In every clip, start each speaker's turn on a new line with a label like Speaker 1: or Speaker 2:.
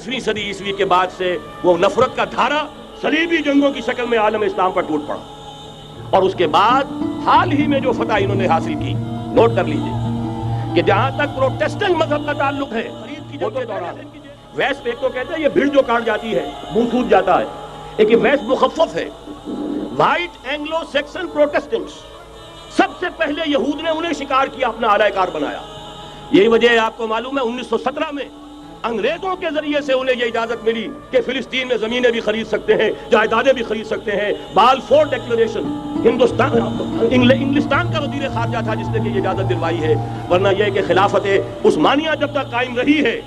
Speaker 1: 10ویں صدی عیسوی کے بعد سے وہ نفرت کا دھارا صلیبی جنگوں کی شکل میں عالم اسلام پر ٹوٹ پڑا، اور اس کے بعد حال ہی میں جو فتح انہوں نے حاصل کی، نوٹ کر لیجئے کہ جہاں تک پروٹیسٹنٹ مذہب کا تعلق ہے، وہ تو دوران ویسٹ ایک تو کہتے ہیں یہ بھیڑ جو کاٹ جاتی ہے منہ سوج جاتا ہے، ایک یہ ویسٹ مخفف ہے، وائٹ اینگلو سیکسن پروٹیسٹنٹس، سب سے پہلے یہود نے انہیں شکار کیا، اپنا اعلی کار بنایا۔ یہی وجہ ہے آپ کو معلوم ہے 1917 میں انگریزوں کے ذریعے سے انہیں یہ اجازت ملی کہ فلسطین میں زمینیں بھی خرید سکتے ہیں، جائیدادیں بھی خرید سکتے ہیں۔ بالفور ڈیکلریشن، انگلستان کا وزیر خارجہ تھا جس نے یہ اجازت دلوائی ہے، ورنہ یہ کہ خلافت عثمانیہ جب تک قائم رہی ہے،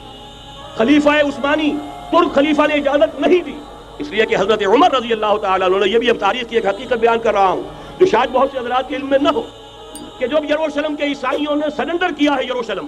Speaker 1: خلیفہ عثمانی ترک خلیفہ نے اجازت نہیں دی، اس لیے کہ حضرت عمر رضی اللہ تعالیٰ عنہ نے، یہ بھی اب تاریخ کی ایک حقیقت بیان کر رہا ہوں جو شاید بہت سے حضرات کے علم میں نہ ہو، کہ جب یروشلم کے عیسائیوں نے سرنڈر کیا ہے یروشلم،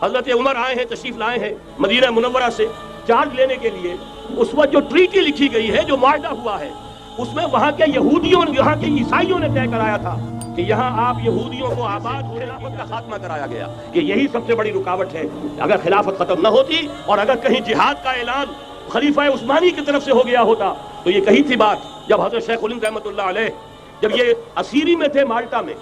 Speaker 1: حضرت عمر آئے ہیں، تشریف لائے ہیں مدینہ منورہ سے چارج لینے کے لیے، اس وقت جو ٹریٹی لکھی گئی ہے، جو معاہدہ ہوا ہے، اس میں وہاں کے یہودیوں، یہاں کے عیسائیوں نے طے کرایا تھا کہ یہاں آپ یہودیوں کو آباد خلافت کا خاتمہ کرایا گیا، کہ یہی سب سے بڑی رکاوٹ ہے۔ اگر خلافت ختم نہ ہوتی اور اگر کہیں جہاد کا اعلان خلیفہ عثمانی کی طرف سے ہو گیا ہوتا تو یہ کہی تھی بات، جب حضرت شیخ الہند رحمۃ اللہ علیہ جب یہ اسیری میں تھے مالٹا میں،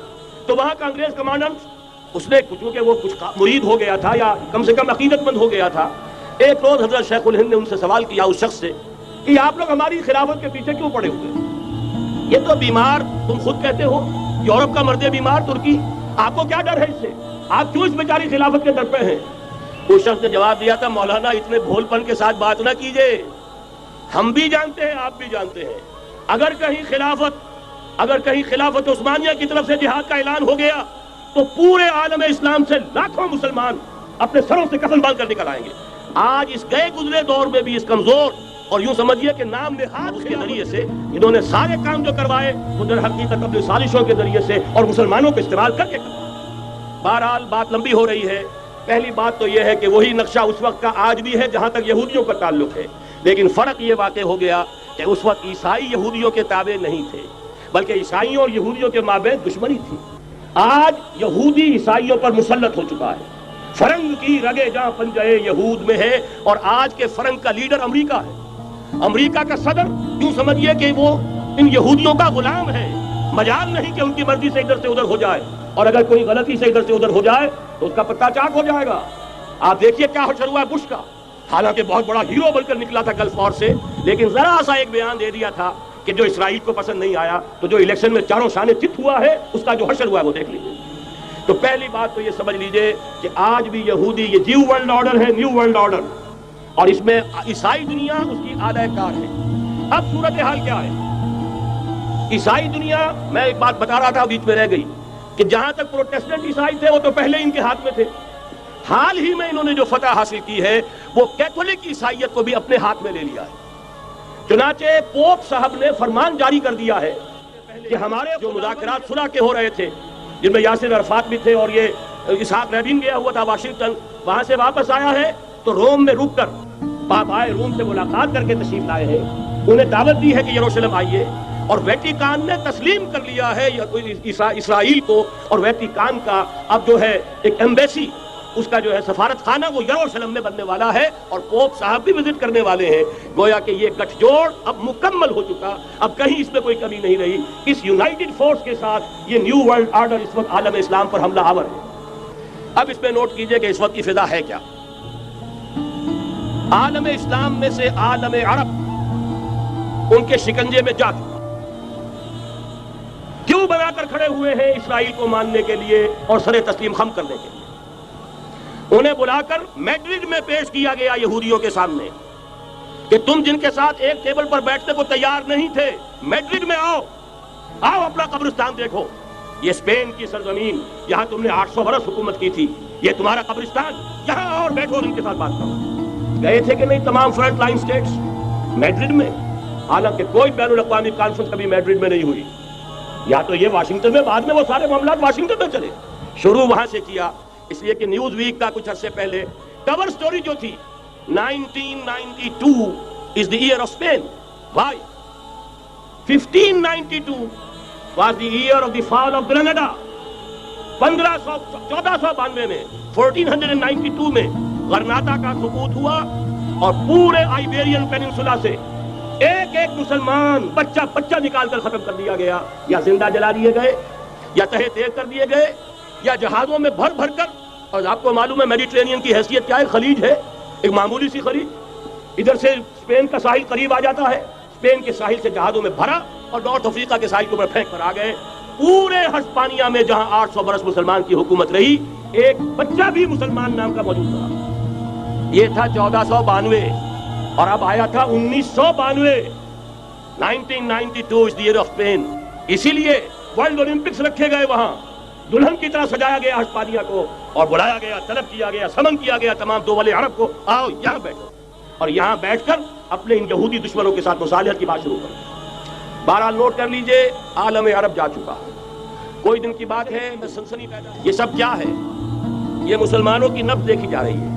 Speaker 1: تو وہاں کا انگریز کمانڈنٹ، اس نے چونکہ وہ کچھ مرید ہو گیا تھا یا کم سے کم عقیدت مند ہو گیا تھا، ایک روز حضرت شیخ الہند نے ان سے سوال کیا اس شخص سے کہ آپ لوگ ہماری خلافت کے پیچھے کیوں پڑے ہوئے؟ یہ تو بیمار، تم خود کہتے ہو یورپ کا مرد بیمار ترکی، آپ کو کیا ڈر ہے اس سے؟ آپ کیوں اس بیچاری خلافت کے در پہ ہیں؟ اس شخص نے جواب دیا تھا، مولانا اتنے بھول پن کے ساتھ بات نہ کیجئے، ہم بھی جانتے ہیں، آپ بھی جانتے ہیں، اگر کہیں خلافت عثمانیہ کی طرف سے جہاد کا اعلان ہو گیا تو پورے عالم اسلام سے لاکھوں مسلمان اپنے سروں سے کفن باندھ کر نکل آئیں گے۔ آج اس گئے گزرے دور میں بھی اس کمزور اور یوں سمجھیے کہ نام نہاد کے ذریعے سے انہوں نے سارے کام جو کروائے وہ در حقیقت اپنی سازشوں کے ذریعے سے اور مسلمانوں کو استعمال کر کے کروائے۔ بہرحال بات لمبی ہو رہی ہے، پہلی بات تو یہ ہے کہ وہی نقشہ اس وقت کا آج بھی ہے جہاں تک یہودیوں کا تعلق ہے، لیکن فرق یہ واقع ہو گیا کہ اس وقت عیسائی یہودیوں کے تابع نہیں تھے، بلکہ عیسائیوں اور یہودیوں کے مابین دشمنی تھی۔ آج یہودی عیسائیوں پر مسلط ہو چکا ہے، فرنگ کی رگے جہاں پنجے یہود میں ہے، اور آج کے فرنگ کا لیڈر امریکہ ہے۔ امریکہ کا صدر یوں سمجھیے کہ وہ ان یہودیوں کا غلام ہے، مجال نہیں کہ ان کی مرضی سے ادھر سے ادھر ہو جائے، اور اگر کوئی غلطی سے ادھر سے ادھر ہو جائے تو اس کا پتہ چاک ہو جائے گا۔ آپ دیکھیے کیا حشر ہوا ہے بش کا، حالانکہ بہت بڑا ہیرو بن کر نکلا تھا گلف وار سے، لیکن ذرا سا ایک بیان دے دیا تھا کہ جو اسرائیل کو پسند نہیں آیا، تو جو الیکشن میں چاروں شانے چت ہوا ہے اس کا جو حشر ہوا ہے وہ دیکھ لیجیے۔ تو پہلی بات تو یہ سمجھ لیجئے کہ آج بھی یہودی، یہ نیو ورلڈ آرڈر ہے، نیو ورلڈ آرڈر، اور اس میں عیسائی دنیا اس کی اعلی کار ہے۔ اب صورتحال کیا ہے؟ عیسائی دنیا، میں ایک بات بتا رہا تھا بیچ میں رہ گئی، کہ جہاں تک پروٹیسٹنٹ عیسائی تھے وہ تو پہلے ان کے ہاتھ میں تھے، حال ہی میں انہوں نے جو فتح حاصل کی ہے وہ کیتھولک عیسائیت کو بھی اپنے ہاتھ میں لے لیا ہے۔ چنانچہ پوپ صاحب نے فرمان جاری کر دیا ہے کہ ہمارے جو مذاکرات صلح کے ہو رہے تھے، جن میں یاسر عرفات بھی تھے اور یہ اسحاق رابین گیا ہوا تھا واشنگٹن، وہاں سے واپس آیا ہے تو روم میں رک کر پاپائے روم سے ملاقات کر کے تشریف لائے ہیں، انہیں دعوت دی ہے کہ یروشلم آئیے، اور ویٹیکان نے تسلیم کر لیا ہے اسرائیل کو، اور ویٹیکان کا اب جو ہے ایک ایمبیسی، اس کا جو ہے سفارت خانہ وہ یروشلم میں بننے والا ہے، اور پوپ صاحب بھی وزٹ کرنے والے ہیں۔ گویا کہ یہ گٹھ جوڑ اب مکمل ہو چکا، اب کہیں اس میں کوئی کمی نہیں رہی۔ اس یونائٹڈ فورس کے ساتھ یہ نیو ورلڈ آرڈر اس وقت عالم اسلام پر حملہ آور ہے۔ اب اس میں نوٹ کیجئے کہ اس وقت کی فضا ہے کیا۔ عالم اسلام میں سے عالم عرب ان کے شکنجے میں جا چکا، کیوں بنا کر کھڑے ہوئے ہیں اسرائیل کو ماننے کے لیے اور سر تسلیم خم کرنے کے لیے۔ انہیں بلا کر میڈرڈ میں پیش کیا گیا یہودیوں کے سامنے کہ تم جن کے ساتھ ایک ٹیبل پر بیٹھنے کو تیار نہیں تھے، میڈرڈ میں آؤ، آؤ اپنا قبرستان دیکھو، یہ اسپین کی سرزمین، یہاں تم نے 800 برس حکومت کی تھی، یہ تمہارا قبرستان، یہاں آؤ اور بیٹھو اور ان کے ساتھ بات کرو۔ گئے تھے کہ نہیں تمام فرنٹ لائن سٹیٹس میڈرڈ میں؟ حالانکہ کوئی بین الاقوامی کانفرنس کبھی میڈرڈ میں نہیں ہوئی، یا تو یہ واشنگٹن میں، بعد میں وہ سارے معاملات واشنگٹن میں چلے، شروع وہاں سے کیا۔ اس لیے کہ نیوز ویک کا کچھ عرصے پہلے کور سٹوری جو تھی 1992 is the year of Spain. Why? 1592 was the year of the fall of Granada. 1492 میں 1492 میں غرناطہ کا سقوط ہوا، اور پورے آئیبیرین پیننسولا سے ایک ایک مسلمان بچہ بچہ نکال کر ختم کر دیا گیا، یا زندہ جلا دیے گئے، یا تہہ تیز کر دیے گئے، یا جہازوں میں بھر بھر کر. اور آپ کو معلوم ہے میڈیٹرینین کی حیثیت کیا ہے؟ خلیج ہے، ایک معمولی سی خلیج. ادھر سے اسپین کا ساحل قریب آ جاتا ہے، اسپین کے ساحل سے جہازوں میں بھرا اور نارتھ افریقہ کے ساحل کے اوپر پھینک کر آ گئے. پورے ہسپانیہ میں جہاں 800 برس مسلمان کی حکومت رہی، ایک بچہ بھی مسلمان نام کا موجود تھا. یہ تھا 1492 اور اب آیا تھا 1992. 1992 is the year of Spain. اسی لیے ورلڈ اولمپکس رکھے گئے، وہاں دلہن کی طرح سجایا گیا ہسپانیہ کو اور بلایا گیا، طلب کیا گیا، سمن کیا گیا تمام دول عرب کو، آؤ یہاں بیٹھو اور یہاں بیٹھ کر اپنے ان یہودی دشمنوں کے ساتھ مصالحت کی بات شروع کرو. بہرحال نوٹ کر لیجئے، عالم عرب جا چکا. کوئی دن کی بات ہے میں سنسنی پیدا. یہ سب کیا ہے؟ یہ مسلمانوں کی نفس دیکھی جا رہی ہے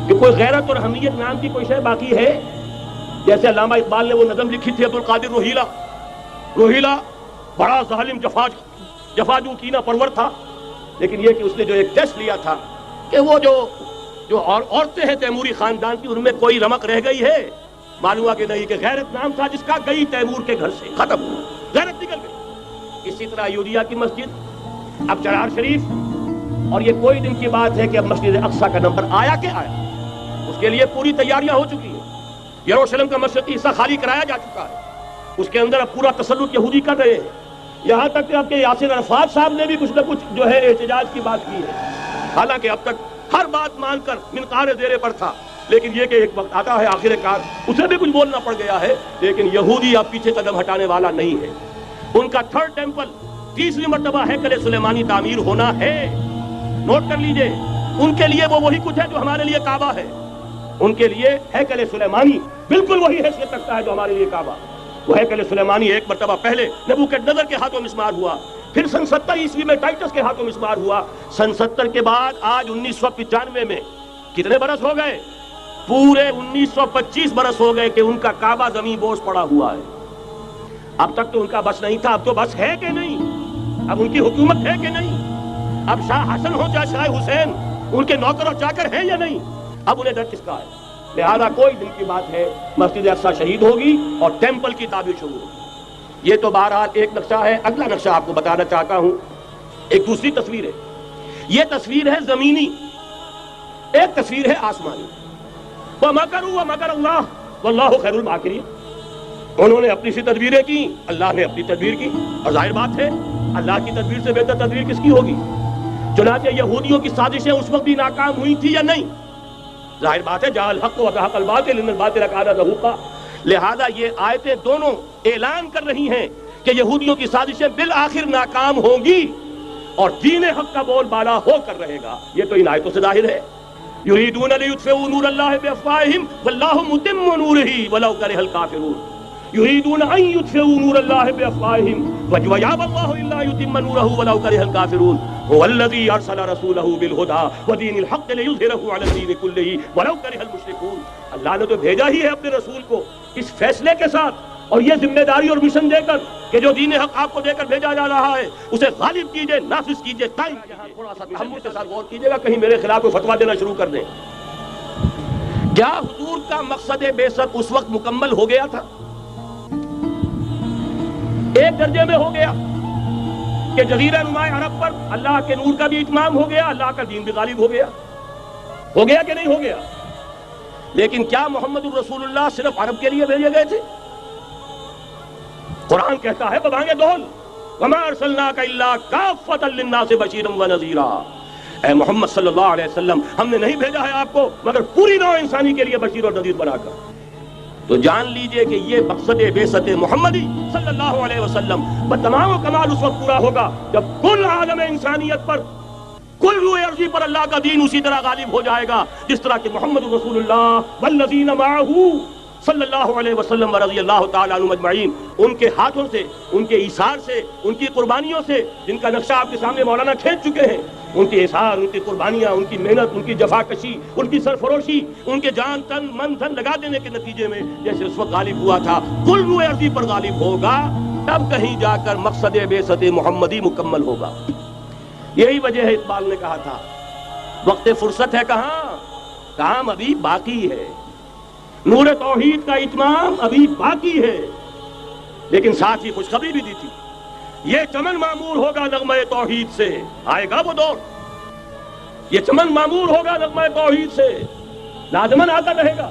Speaker 1: کہ کوئی غیرت اور حمیت نام کی کوئی شے باقی ہے. جیسے علامہ اقبال نے وہ نظم لکھی تھی عبد القادر روہیلا بڑا ظالم جفاجو کینہ پرور تھا، لیکن یہ کہ اس نے جو ایک ٹیسٹ لیا تھا کہ وہ جو عورتیں ہیں تیموری خاندان کی، ان میں کوئی رمق رہ گئی ہے؟ معلوم ہوا کہ نہیں، کہ غیرت نام تھا جس کا گئی تیمور کے گھر سے، ختم، غیرت نکل گئی. اسی طرح یودیا کی مسجد، اب چرار شریف، اور یہ کوئی دن کی بات ہے کہ اب مسجد اقصیٰ کا نمبر آیا کہ آیا. اس کے لیے پوری تیاریاں ہو چکی ہیں. یروشلم کا مشرقی حصہ خالی کرایا جا چکا ہے، اس کے اندر اب پورا تسلط یہودی کر رہے ہیں. یہاں تک کہ اب کہ یاسر عرفات صاحب نے بھی کچھ نہ کچھ جو ہے احتجاج کی بات کی ہے، حالانکہ اب تک ہر بات مان کر منقار زیرے پر تھا. لیکن یہ کہ ایک وقت آتا ہے آخر کار اسے بھی کچھ بولنا پڑ گیا ہے. لیکن یہودی اب پیچھے قدم ہٹانے والا نہیں ہے. ان کا تھرڈ ٹیمپل، تیسری مرتبہ ہیکل سلیمانی تعمیر ہونا ہے. نوٹ کر لیجئے، ان کے لیے وہ وہی کچھ ہے جو ہمارے لیے کعبہ ہے. ان کے لیے ہیکل سلیمانی بالکل وہی حیثیت رکھتا ہے جو ہمارے لیے کعبہ. وہ ہیکل سلیمانی ایک مرتبہ پہلے نبوکدنضر کے ہاتھوں مسمار ہوا، پھر سن 70 عیسوی میں ٹائٹس کے ہاتھوں مسمار ہوا. سن 70 کے بعد آج 1995 میں کتنے برس ہو گئے؟ پورے 1925 برس ہو گئے کہ ان کا کعبہ زمین بوس پڑا ہوا ہے. اب تک تو ان کا بس نہیں تھا، اب تو بس ہے کہ نہیں؟ اب ان کی حکومت ہے کہ نہیں؟ اب شاہ حسن ہو چاہے شاہ حسین، ان کے نوکر اور چاکر ہیں یا نہیں؟ اب انہیں ڈر کس کا ہے؟ لہذا کوئی دن کی بات ہے مسجد اقصیٰ شہید ہوگی اور ٹیمپل کی تعمیر شروع ہوگی. یہ تو بہرحال ایک نقشہ ہے. اگلا نقشہ آپ کو بتانا چاہتا ہوں، ایک دوسری تصویر ہے. یہ تصویر ہے زمینی، ایک تصویر ہے آسمانی. وَمَكَرُوا وَمَكَرَ اللَّهُ وَاللَّهُ خَيْرُ الْمَاكِرِينَ. انہوں نے اپنی سی تدبیریں کی، اللہ نے اپنی تدبیر کی، اور ظاہر بات ہے اللہ کی تدبیر سے بہتر تدبیر کس کی ہوگی؟ چنانچہ یہودیوں کی سازشیں اس وقت بھی ناکام ہوئی تھی یا نہیں؟ ظاہر بات ہے جاء الحق وزهق الباطل ان الباطل كان زهوقا. لہذا یہ آیتیں دونوں اعلان کر رہی ہیں کہ یہودیوں کی سازشیں بالآخر ناکام ہوں گی اور دین حق کا بول بالا ہو کر رہے گا. یہ تو ان آیتوں سے ظاہر ہے. یریدون لیطفئوا نور اللہ بافواہہم واللہ متم نورہ ولو کرہ الکافرون. یریدون ان یطفئوا نور اللہ بافواہہم ویأبی اللہ الا یتم نورہ ولو کرہ الکافرون. هو الذی ارسل رسولہ بالہدی ودین الحق لیظہرہ علی الدین کلہ ولو کرہ المشرکون. اللہ نے تو بھیجا ہی ہے اپنے رسول کو اس فیصلے کے ساتھ اور یہ ذمہ داری اور مشن دے کر کہ جو دین حق آپ کو دے کر بھیجا جا رہا ہے اسے غالب کیجئے، نافذ کیجئے، قائم کیجئے. تھوڑا سا تحمل کے ساتھ غور کیجئے گا، کہیں میرے خلاف کوئی فتویٰ دینا شروع کر دیں. کیا حضور کا مقصد بعثت اس وقت مکمل ہو گیا تھا؟ ایک درجے میں ہو گیا کہ جزیرہ نماء عرب پر اللہ کے نور کا بھی اتمام ہو گیا، اللہ کا دین بھی غالب ہو گیا. ہو گیا کہ نہیں ہو گیا؟ لیکن کیا محمد الرسول اللہ صرف عرب کے لیے بھیجے گئے تھے؟ قرآن کہتا ہے ببانگ دول وما ارسلناک الا کافۃ للناس بشیرا ونذیرا. اے محمد صلی اللہ علیہ وسلم، ہم نے نہیں بھیجا ہے آپ کو مگر پوری نوع انسانی کے لیے بشیر اور نذیر بنا کر. تو جان لیجئے کہ یہ مقصد بعثت محمدی صلی اللہ علیہ وسلم بتمام و کمال اس وقت پورا ہوگا جب کل عالم انسانیت پر، کل روح ارضی پر اللہ کا دین اسی طرح غالب ہو جائے گا جس طرح کہ محمد رسول اللہ والذین معہ صلی اللہ علیہ وسلم ورضی اللہ تعالیٰ عنہم اجمعین، ان کے ہاتھوں سے، ان کے ایثار سے، ان کی قربانیوں سے، جن کا نقشہ آپ کے سامنے مولانا کھینچ چکے ہیں، ان کے ایثار، ان کی قربانیاں، ان کی محنت، ان کی جفاکشی، ان کی سرفروشی، ان کے جان تن من دھن لگا دینے کے نتیجے میں جیسے اس وقت غالب ہوا تھا کل روح ارضی پر غالب ہوگا، تب کہیں جا کر مقصد بعثت محمدی مکمل ہوگا. یہی وجہ ہے اقبال نے کہا تھا وقت فرصت ہے کہاں، کام ابھی باقی ہے. نور توحید کا اتمام ابھی باقی ہے، لیکن ساتھ ہی خوشخبری بھی دی تھی، یہ چمن معمور ہوگا نغمہ توحید سے، آئے گا وہ دور، یہ چمن معمور ہوگا نغمہ توحید سے، لازماً آتا رہے گا۔